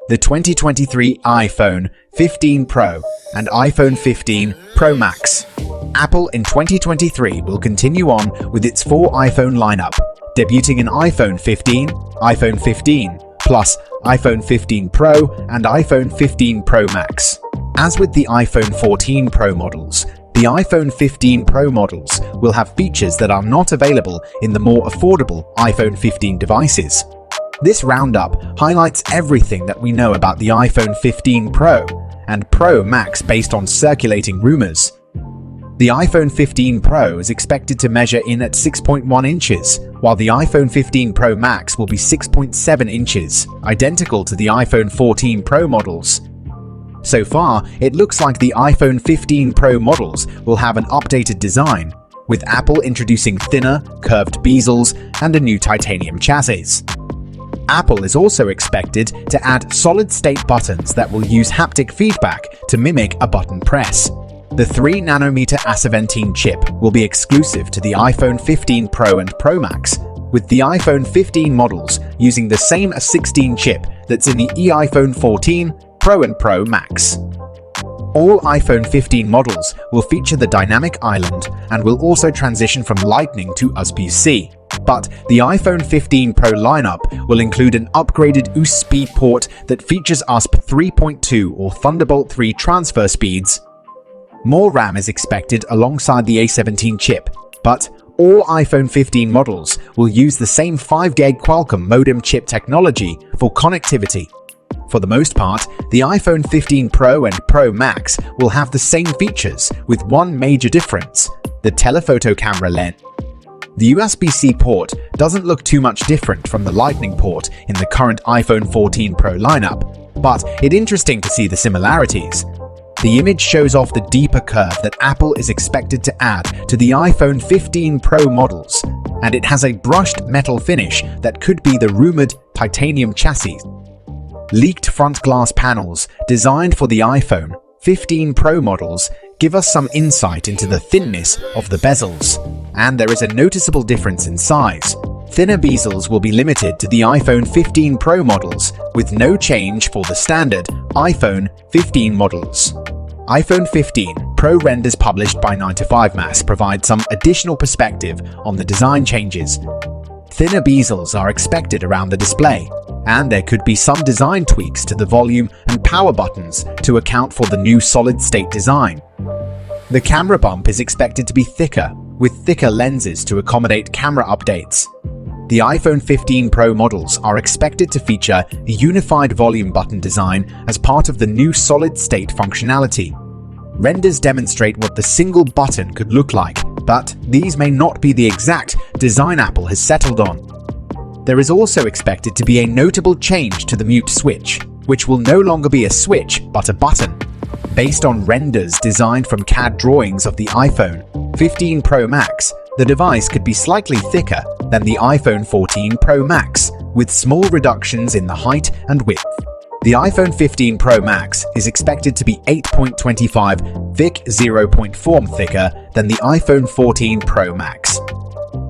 The 2023 iPhone 15 Pro and iPhone 15 Pro Max. Apple in 2023 will continue on with its 4 iPhone lineup, debuting in iPhone 15, iPhone 15 Plus, iPhone 15 Pro and iPhone 15 Pro Max. As with the iPhone 14 Pro models, the iPhone 15 Pro models will have features that are not available in the more affordable iPhone 15 devices. This roundup highlights everything that we know about the iPhone 15 Pro and Pro Max based on circulating rumors. The iPhone 15 Pro is expected to measure in at 6.1 inches, while the iPhone 15 Pro Max will be 6.7 inches, identical to the iPhone 14 Pro models. So far, it looks like the iPhone 15 Pro models will have an updated design, with Apple introducing thinner, curved bezels and a new titanium chassis. Apple is also expected to add solid-state buttons that will use haptic feedback to mimic a button press. The 3nm A17 chip will be exclusive to the iPhone 15 Pro and Pro Max, with the iPhone 15 models using the same A16 chip that's in the iPhone 14 Pro and Pro Max. All iPhone 15 models will feature the dynamic island and will also transition from Lightning to USB-C. But the iPhone 15 Pro lineup will include an upgraded USB port that features USB 3.2 or Thunderbolt 3 transfer speeds. More RAM is expected alongside the A17 chip, but all iPhone 15 models will use the same 5G Qualcomm modem chip technology for connectivity. For the most part, the iPhone 15 Pro and Pro Max will have the same features, with one major difference: the telephoto camera lens. The USB-C port doesn't look too much different from the Lightning port in the current iPhone 14 Pro lineup, but it's interesting to see the similarities. The image shows off the deeper curve that Apple is expected to add to the iPhone 15 Pro models, and it has a brushed metal finish that could be the rumored titanium chassis. Leaked front glass panels designed for the iPhone 15 Pro models give us some insight into the thinness of the bezels, and there is a noticeable difference in size. Thinner bezels will be limited to the iPhone 15 Pro models, with no change for the standard iPhone 15 models. iPhone 15 Pro renders published by 9to5Maths provide some additional perspective on the design changes. Thinner bezels are expected around the display, and there could be some design tweaks to the volume and power buttons to account for the new solid-state design. The camera bump is expected to be thicker, with thicker lenses to accommodate camera updates. The iPhone 15 Pro models are expected to feature a unified volume button design as part of the new solid-state functionality. Renders demonstrate what the single button could look like, but these may not be the exact design Apple has settled on. There is also expected to be a notable change to the mute switch, which will no longer be a switch but a button. Based on renders designed from CAD drawings of the iPhone 15 Pro Max, the device could be slightly thicker than the iPhone 14 Pro Max, with small reductions in the height and width. The iPhone 15 Pro Max is expected to be 8.25 thick, 0.4 thicker than the iPhone 14 Pro Max.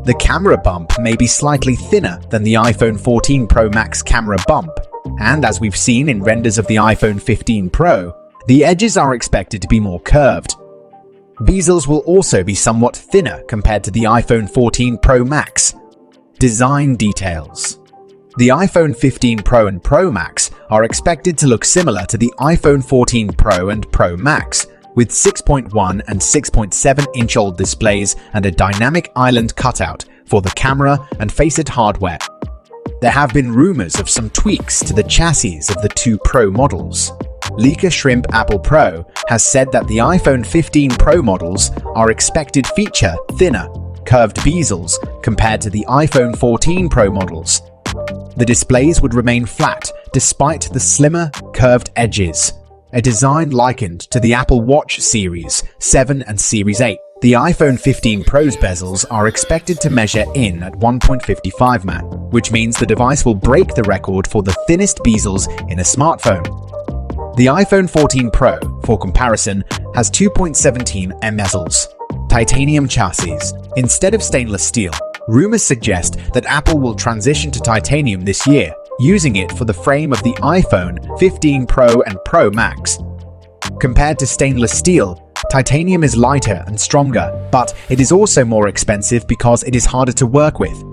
The camera bump may be slightly thinner than the iPhone 14 Pro Max camera bump, and as we've seen in renders of the iPhone 15 Pro, the edges are expected to be more curved. Bezels will also be somewhat thinner compared to the iPhone 14 Pro Max. Design details. The iPhone 15 Pro and Pro Max are expected to look similar to the iPhone 14 Pro and Pro Max, with 6.1 and 6.7-inch OLED displays and a dynamic island cutout for the camera and Face-it hardware. There have been rumors of some tweaks to the chassis of the two Pro models. Leaker Shrimp Apple Pro has said that the iPhone 15 Pro models are expected to feature thinner, curved bezels compared to the iPhone 14 Pro models. The displays would remain flat despite the slimmer, curved edges, a design likened to the Apple Watch Series 7 and Series 8. The iPhone 15 Pro's bezels are expected to measure in at 1.55 mm, which means the device will break the record for the thinnest bezels in a smartphone. The iPhone 14 Pro, for comparison, has 2.17 mm bezels. Titanium chassis instead of stainless steel. Rumors suggest that Apple will transition to titanium this year, using it for the frame of the iPhone 15 Pro and Pro Max. Compared to stainless steel, titanium is lighter and stronger, but it is also more expensive because it is harder to work with.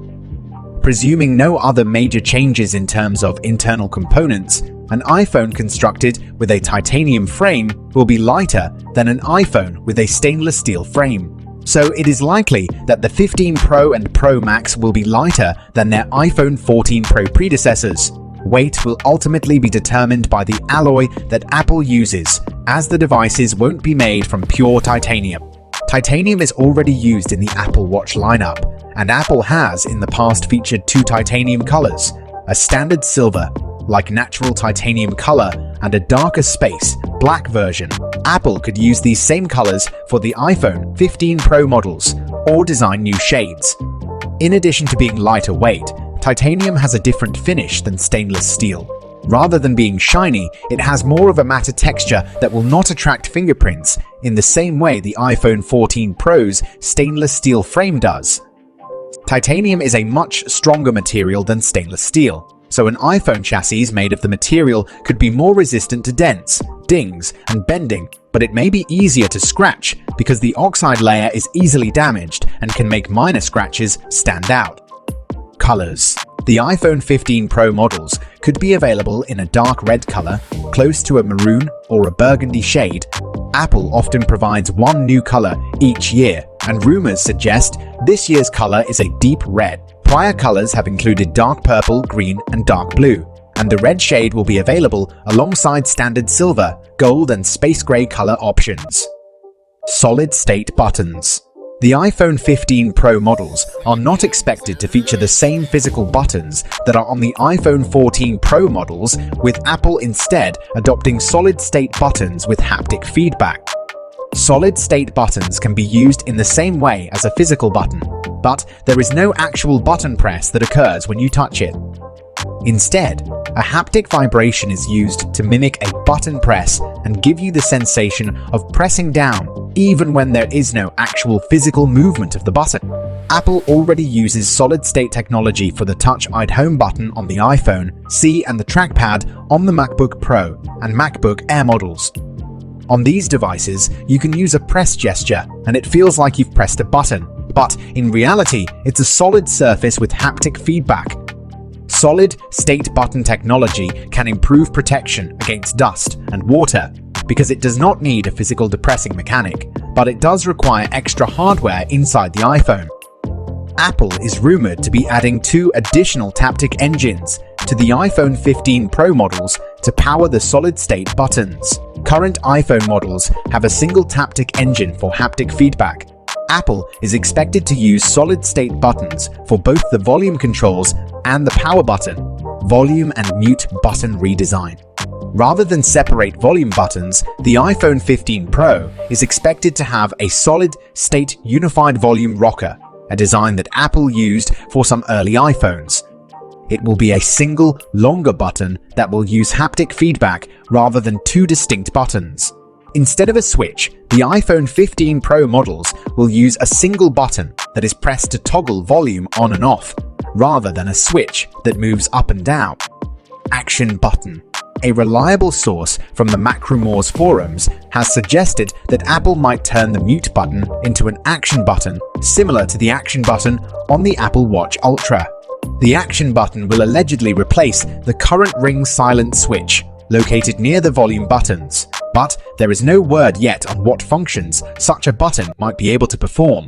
Presuming no other major changes in terms of internal components, an iPhone constructed with a titanium frame will be lighter than an iPhone with a stainless steel frame. So it is likely that the 15 Pro and Pro Max will be lighter than their iPhone 14 Pro predecessors. Weight will ultimately be determined by the alloy that Apple uses, as the devices won't be made from pure titanium. Titanium is already used in the Apple Watch lineup, and Apple has in the past featured two titanium colors, a standard silver, like natural titanium color, and a darker space, black version. Apple could use these same colors for the iPhone 15 Pro models, or design new shades. In addition to being lighter weight, titanium has a different finish than stainless steel. Rather than being shiny, it has more of a matte texture that will not attract fingerprints in the same way the iPhone 14 Pro's stainless steel frame does. Titanium is a much stronger material than stainless steel, so an iPhone chassis made of the material could be more resistant to dents, dings, and bending, but it may be easier to scratch because the oxide layer is easily damaged and can make minor scratches stand out. Colors. The iPhone 15 Pro models could be available in a dark red color, close to a maroon or a burgundy shade. Apple often provides one new color each year, and rumors suggest this year's color is a deep red. Prior colors have included dark purple, green, and dark blue, and the red shade will be available alongside standard silver, gold, and space gray color options. Solid-state buttons. The iPhone 15 Pro models are not expected to feature the same physical buttons that are on the iPhone 14 Pro models, with Apple instead adopting solid-state buttons with haptic feedback. Solid-state buttons can be used in the same way as a physical button, but there is no actual button press that occurs when you touch it. Instead, a haptic vibration is used to mimic a button press and give you the sensation of pressing down, even when there is no actual physical movement of the button. Apple already uses solid-state technology for the Touch ID Home button on the iPhone SE and the trackpad on the MacBook Pro and MacBook Air models. On these devices, you can use a press gesture and it feels like you've pressed a button, but in reality, it's a solid surface with haptic feedback. Solid-state button technology can improve protection against dust and water because it does not need a physical depressing mechanic, but it does require extra hardware inside the iPhone. Apple is rumored to be adding 2 additional Taptic engines to the iPhone 15 Pro models to power the solid-state buttons. Current iPhone models have a single Taptic engine for haptic feedback. Apple is expected to use solid-state buttons for both the volume controls and the power button, volume and mute button redesign. Rather than separate volume buttons, the iPhone 15 Pro is expected to have a solid-state unified volume rocker, a design that Apple used for some early iPhones. It will be a single, longer button that will use haptic feedback rather than 2 distinct buttons. Instead of a switch, the iPhone 15 Pro models will use a single button that is pressed to toggle volume on and off, rather than a switch that moves up and down. Action button. A reliable source from the Macrumors forums has suggested that Apple might turn the mute button into an action button similar to the action button on the Apple Watch Ultra. The action button will allegedly replace the current ring silent switch located near the volume buttons, but there is no word yet on what functions such a button might be able to perform.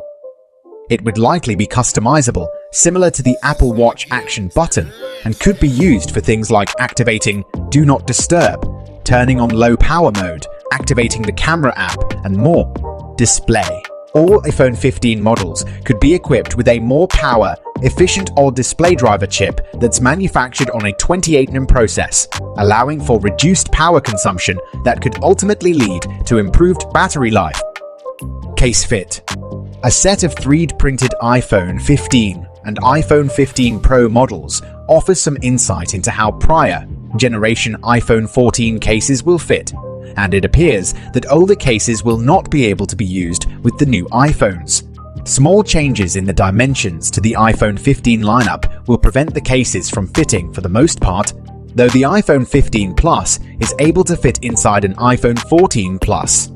It would likely be customizable, similar to the Apple Watch Action button, and could be used for things like activating Do Not Disturb, turning on low power mode, activating the camera app, and more. Display. All iPhone 15 models could be equipped with a more power-efficient OLED display driver chip that's manufactured on a 28nm process, allowing for reduced power consumption that could ultimately lead to improved battery life. Case fit. A set of 3D-printed iPhone 15 and iPhone 15 Pro models offers some insight into how prior generation iPhone 14 cases will fit, and it appears that older cases will not be able to be used with the new iPhones. Small changes in the dimensions to the iPhone 15 lineup will prevent the cases from fitting for the most part, though the iPhone 15 Plus is able to fit inside an iPhone 14 Plus.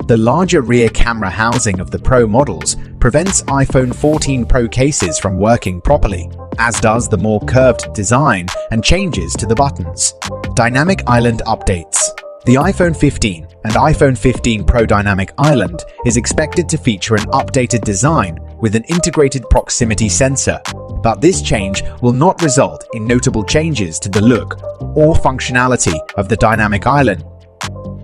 The larger rear camera housing of the Pro models prevents iPhone 14 Pro cases from working properly, as does the more curved design and changes to the buttons. Dynamic Island updates. The iPhone 15 and iPhone 15 Pro Dynamic Island is expected to feature an updated design with an integrated proximity sensor, but this change will not result in notable changes to the look or functionality of the Dynamic Island.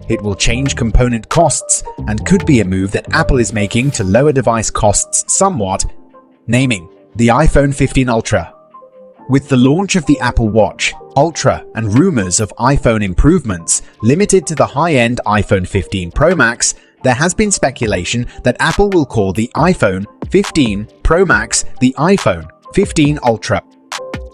It will change component costs and could be a move that Apple is making to lower device costs somewhat, naming the iPhone 15 Ultra. With the launch of the Apple Watch Ultra and rumors of iPhone improvements limited to the high-end iPhone 15 Pro Max, there has been speculation that Apple will call the iPhone 15 Pro Max the iPhone 15 Ultra.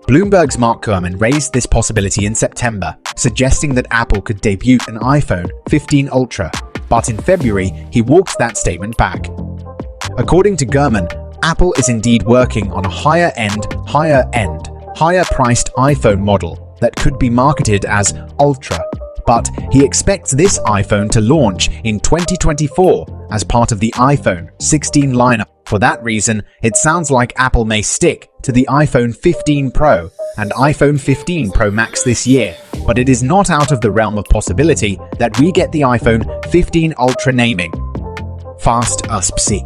Bloomberg's Mark Gurman raised this possibility in September, suggesting that Apple could debut an iPhone 15 Ultra, but in February he walked that statement back. According to Gurman, Apple is indeed working on a higher-priced iPhone model that could be marketed as Ultra, but he expects this iPhone to launch in 2024 as part of the iPhone 16 lineup. For that reason, it sounds like Apple may stick to the iPhone 15 Pro and iPhone 15 Pro Max this year, but it is not out of the realm of possibility that we get the iPhone 15 Ultra naming. Fast USB-C.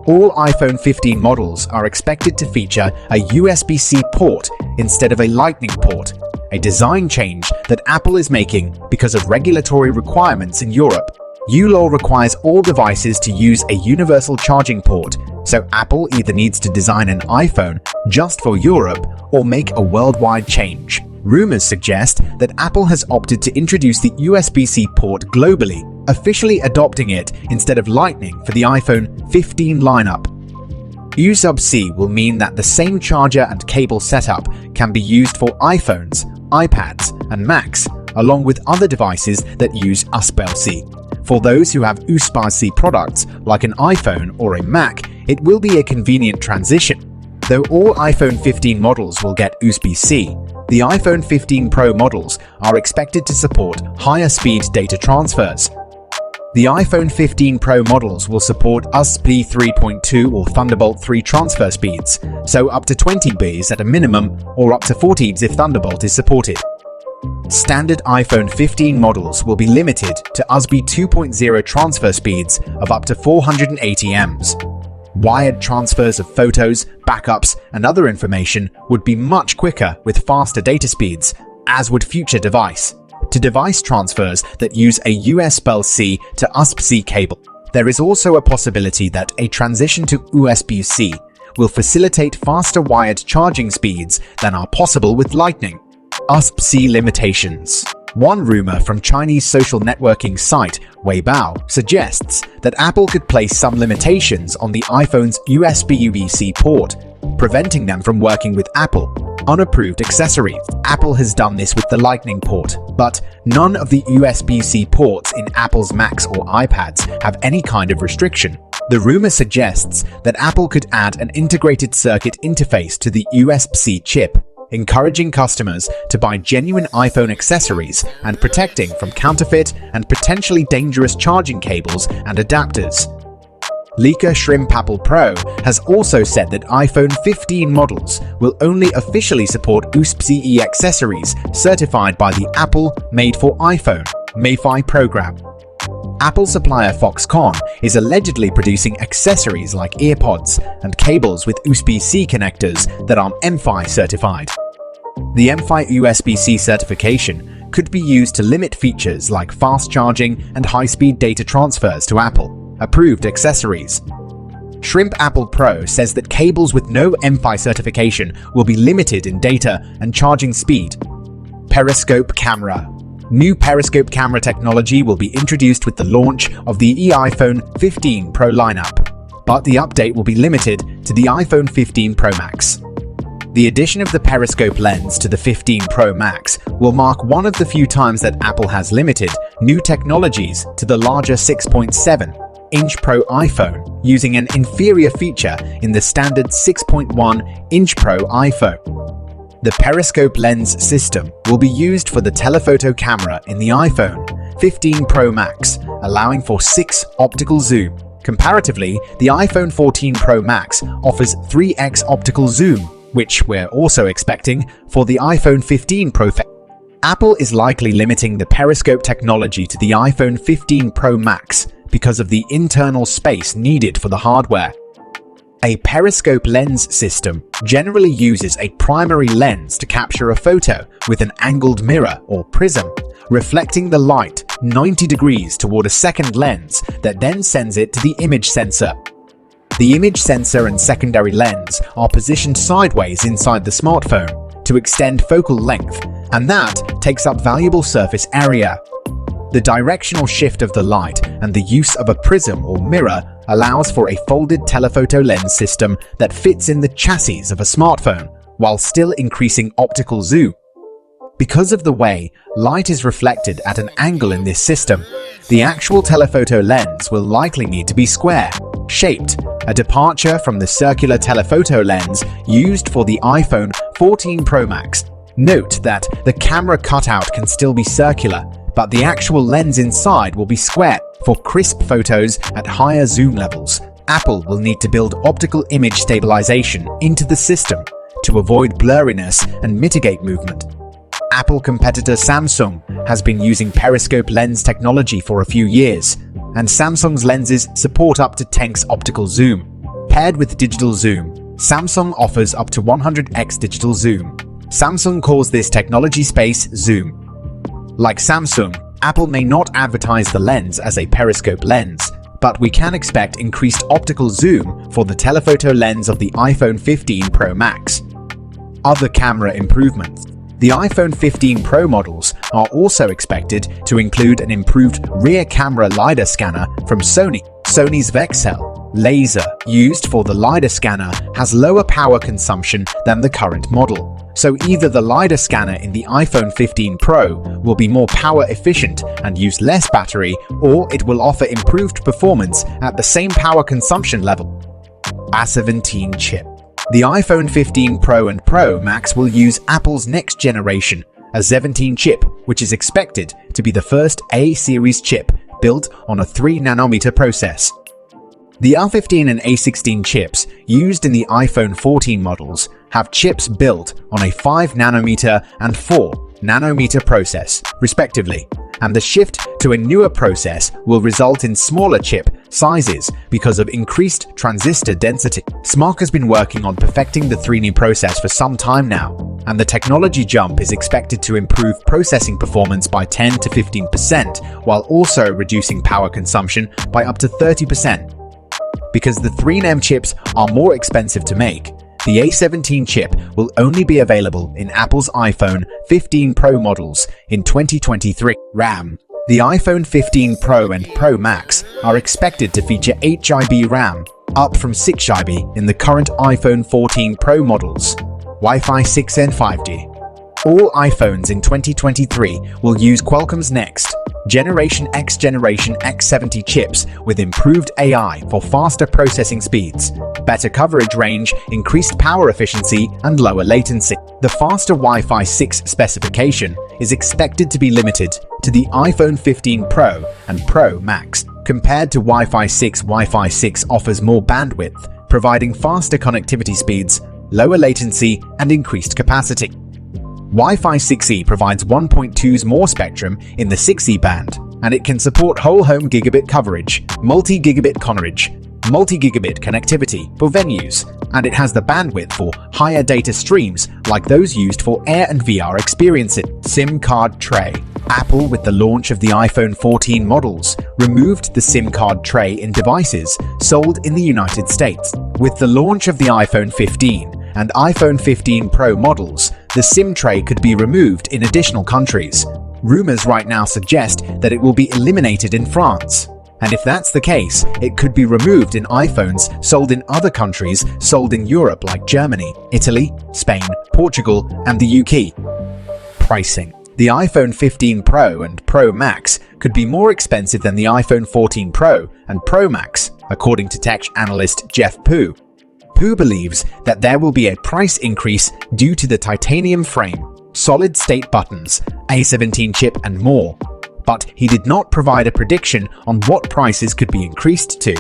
All iPhone 15 models are expected to feature a USB-C port instead of a Lightning port, a design change that Apple is making because of regulatory requirements in Europe. EU law requires all devices to use a universal charging port, so Apple either needs to design an iPhone just for Europe or make a worldwide change. Rumors suggest that Apple has opted to introduce the USB-C port globally, officially adopting it instead of Lightning for the iPhone 15 lineup. USB-C will mean that the same charger and cable setup can be used for iPhones, iPads, and Macs, along with other devices that use USB-C. For those who have USB-C products like an iPhone or a Mac, it will be a convenient transition. Though all iPhone 15 models will get USB-C, the iPhone 15 Pro models are expected to support higher speed data transfers. The iPhone 15 Pro models will support USB 3.2 or Thunderbolt 3 transfer speeds, so up to 20 Bs at a minimum or up to 40 Bs if Thunderbolt is supported. Standard iPhone 15 models will be limited to USB 2.0 transfer speeds of up to 480 Ms. Wired transfers of photos, backups, and other information would be much quicker with faster data speeds, as would future device-to-device transfers that use a USB-C to USB-C cable. There is also a possibility that a transition to USB-C will facilitate faster wired charging speeds than are possible with Lightning. USB-C limitations. One rumor from Chinese social networking site Weibo suggests that Apple could place some limitations on the iPhone's USB-C port, preventing them from working with Apple unapproved accessories. Apple has done this with the Lightning port, but none of the USB-C ports in Apple's Macs or iPads have any kind of restriction. The rumor suggests that Apple could add an integrated circuit interface to the USB-C chip, encouraging customers to buy genuine iPhone accessories and protecting from counterfeit and potentially dangerous charging cables and adapters. Leaker Shrimp Apple Pro has also said that iPhone 15 models will only officially support USB-C accessories certified by the Apple Made for iPhone (MAFI) program. Apple supplier Foxconn is allegedly producing accessories like earpods and cables with USB-C connectors that are MFI certified. The MFI USB-C certification could be used to limit features like fast charging and high-speed data transfers to Apple-approved accessories. Shrimp Apple Pro says that cables with no MFI certification will be limited in data and charging speed. Periscope camera. New periscope camera technology will be introduced with the launch of the iPhone 15 Pro lineup, but the update will be limited to the iPhone 15 Pro Max. The addition of the periscope lens to the 15 Pro Max will mark one of the few times that Apple has limited new technologies to the larger 6.7 6.1-inch Pro iPhone using an inferior feature in the standard 6.1-inch Pro iPhone. The periscope lens system will be used for the telephoto camera in the iPhone 15 Pro Max, allowing for 6 optical zoom. Comparatively, the iPhone 14 Pro Max offers 3x optical zoom, which we're also expecting for the iPhone 15 Pro. Apple is likely limiting the periscope technology to the iPhone 15 Pro Max because of the internal space needed for the hardware. A periscope lens system generally uses a primary lens to capture a photo with an angled mirror or prism, reflecting the light 90 degrees toward a second lens that then sends it to the image sensor. The image sensor and secondary lens are positioned sideways inside the smartphone to extend focal length, and that takes up valuable surface area. The directional shift of the light and the use of a prism or mirror allows for a folded telephoto lens system that fits in the chassis of a smartphone while still increasing optical zoom. Because of the way light is reflected at an angle in this system, the actual telephoto lens will likely need to be square-shaped, a departure from the circular telephoto lens used for the iPhone 14 Pro Max. Note that the camera cutout can still be circular, but the actual lens inside will be square for crisp photos at higher zoom levels. Apple will need to build optical image stabilization into the system to avoid blurriness and mitigate movement. Apple competitor Samsung has been using periscope lens technology for a few years, and Samsung's lenses support up to 10x optical zoom. Paired with digital zoom, Samsung offers up to 100x digital zoom. Samsung calls this technology space zoom. Like Samsung, Apple may not advertise the lens as a periscope lens, but we can expect increased optical zoom for the telephoto lens of the iPhone 15 Pro Max. Other camera improvements. The iPhone 15 Pro models are also expected to include an improved rear camera LiDAR scanner from Sony. Sony's VCSEL laser used for the LiDAR scanner has lower power consumption than the current model. So either the LiDAR scanner in the iPhone 15 Pro will be more power efficient and use less battery, or it will offer improved performance at the same power consumption level. A17 chip. The iPhone 15 Pro and Pro Max will use Apple's next generation A17 chip, which is expected to be the first A-series chip built on a 3nm process. The A15 and A16 chips used in the iPhone 14 models have chips built on a 5nm and 4nm process, respectively, and the shift to a newer process will result in smaller chip sizes because of increased transistor density. SMARC has been working on perfecting the 3nm process for some time now, and the technology jump is expected to improve processing performance by 10 to 15% while also reducing power consumption by up to 30%. Because the 3nm chips are more expensive to make, the A17 chip will only be available in Apple's iPhone 15 Pro models in 2023. RAM. The iPhone 15 Pro and Pro Max are expected to feature 8GB RAM, up from 6GB in the current iPhone 14 Pro models. Wi-Fi 6 and 5G. All iPhones in 2023 will use Qualcomm's next Generation X70 chips with improved AI for faster processing speeds, better coverage range, increased power efficiency, and lower latency. The faster Wi-Fi 6 specification is expected to be limited to the iPhone 15 Pro and Pro Max. Compared to Wi-Fi 6, Wi-Fi 6 offers more bandwidth, providing faster connectivity speeds, lower latency, and increased capacity. Wi-Fi 6E provides 1.2's more spectrum in the 6E band, and it can support whole home gigabit coverage, multi-gigabit coverage, multi-gigabit connectivity for venues, and it has the bandwidth for higher data streams like those used for AR and VR experiences. SIM card tray. Apple, with the launch of the iPhone 14 models, removed the SIM card tray in devices sold in the United States. With the launch of the iPhone 15 and iPhone 15 Pro models, the SIM tray could be removed in additional countries. Rumors right now suggest that it will be eliminated in France. And if that's the case, it could be removed in iPhones sold in other countries sold in Europe like Germany, Italy, Spain, Portugal, and the UK. Pricing. The iPhone 15 Pro and Pro Max could be more expensive than the iPhone 14 Pro and Pro Max, according to tech analyst Jeff Pu. Pu believes that there will be a price increase due to the titanium frame, solid-state buttons, A17 chip and more, but he did not provide a prediction on what prices could be increased to.